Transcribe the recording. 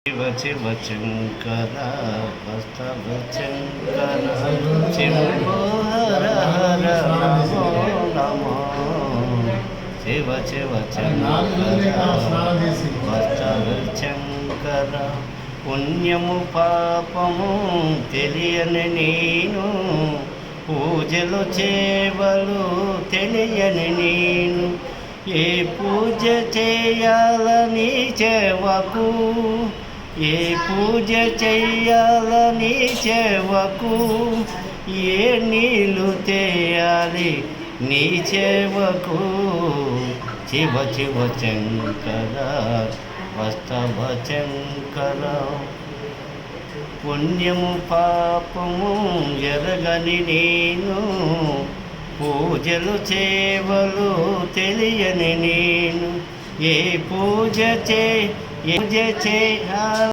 శివ శివ శంకర వస్తవ శంకర శంభో హర హర నమో నమో శివ శివ శంకర వస్తవ శంకర పుణ్యము పాపము తెలియని నేను పూజలు చేవలు తెలియని నేను ఏ పూజ చేయాలని చెవకు ఏ పూజ చెయ్యాలని చెవకు ఏ నీళ్ళు తేయాలి నీ చెవకు శివ శివ శంకర వస్తవ శంకర పుణ్యము పాపము ఎరగని నేను పూజలు చేవలు తెలియని నేను ఏ పూజ చేయాలి